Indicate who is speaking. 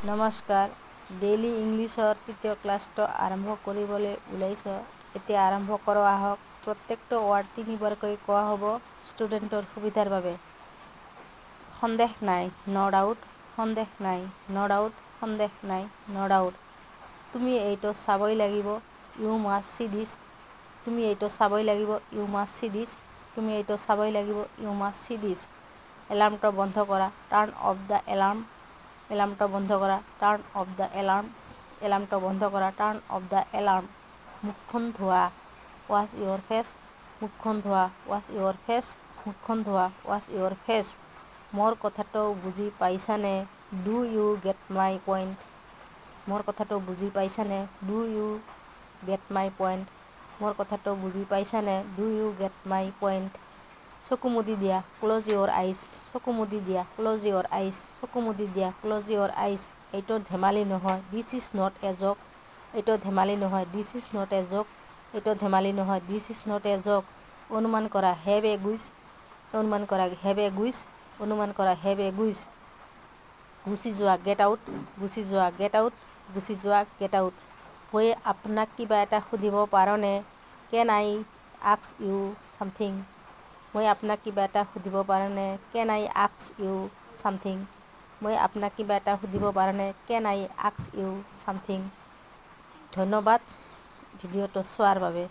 Speaker 1: নমস্কাৰ, ডেইলি ইংলিছৰ তৃতীয় ক্লাছটো আৰম্ভ কৰিবলৈ ওলাইছোঁ। এতিয়া আৰম্ভ কৰোঁ আহক। প্ৰত্যেকটো ৱাৰ্ড 3বাৰকৈ কোৱা হ'ব ষ্টুডেণ্টৰ সুবিধাৰ বাবে। সন্দেহ নাই, ন' ডাউট। সন্দেহ নাই, ন' ডাউট। সন্দেহ নাই, ন' ডাউট। তুমি এইটো চাবই লাগিব, ইউ মাষ্ট চি দিছ। তুমি এইটো চাবই লাগিব, ইউ মাষ্ট চি দিছ। তুমি এইটো চাবই লাগিব, ইউ মাষ্ট চি দিছ। এলাৰ্মটো বন্ধ কৰা, টাৰ্ন অফ দ্য এলাৰ্ম। এলাৰ্মটো বন্ধ কৰা, টাৰ্ন অফ দ্য এলাৰ্ম। এলাৰ্মটো বন্ধ কৰা, টাৰ্ন অফ দ্য এলাৰ্ম। মুখখন ধোৱা, ৱাছ ইয়ৰ ফেচ। মুখখন ধোৱা, ৱাছ ইয়ৰ ফেচ। মুখখন ধোৱা, ৱাছ ইয়ৰ ফেচ। মোৰ কথাটো বুজি পাইছানে? Do you get my point? মোৰ কথাটো বুজি পাইছানে? Do you get my point? মোৰ কথাটো বুজি পাইছানে? Do you get my point? চকু মুদি দিয়া, ক্ল'জ ইয়ৰ আইজ। চকু মুদি দিয়া, ক্ল'জ ইয়ৰ আইজ। চকু মুদি দিয়া, ক্ল'জ ইয়ৰ আইজ। এইটো ধেমালি নহয়, দিছ ইজ নট এ জ'ক। এইটো ধেমালি নহয়, দিছ ইজ নট এ জ'ক। এইটো ধেমালি নহয়, দিছ ইজ নট এ জ'ক। অনুমান কৰা, হেভ এ গুইজ। অনুমান কৰা, হেভ এ গুইজ। অনুমান কৰা, হেভ এ গুইজ। গুচি যোৱা, গেট আউট। গুচি যোৱা, গেট আউট। গুচি যোৱা, গেট আউট। মই আপোনাক কিবা এটা সুধিব পাৰোঁনে? কেন আই আস্ক ইউ ছামথিং? মই আপোনাক কিবা এটা সুধিব পাৰোঁনে? কেন আই আস্ক ইউ ছামথিং? মই আপোনাক কিবা এটা সুধিব পাৰোঁনে? কেন আই আস্ক ইউ ছামথিং? ধন্যবাদ ভিডিঅ'টো চোৱাৰ বাবে।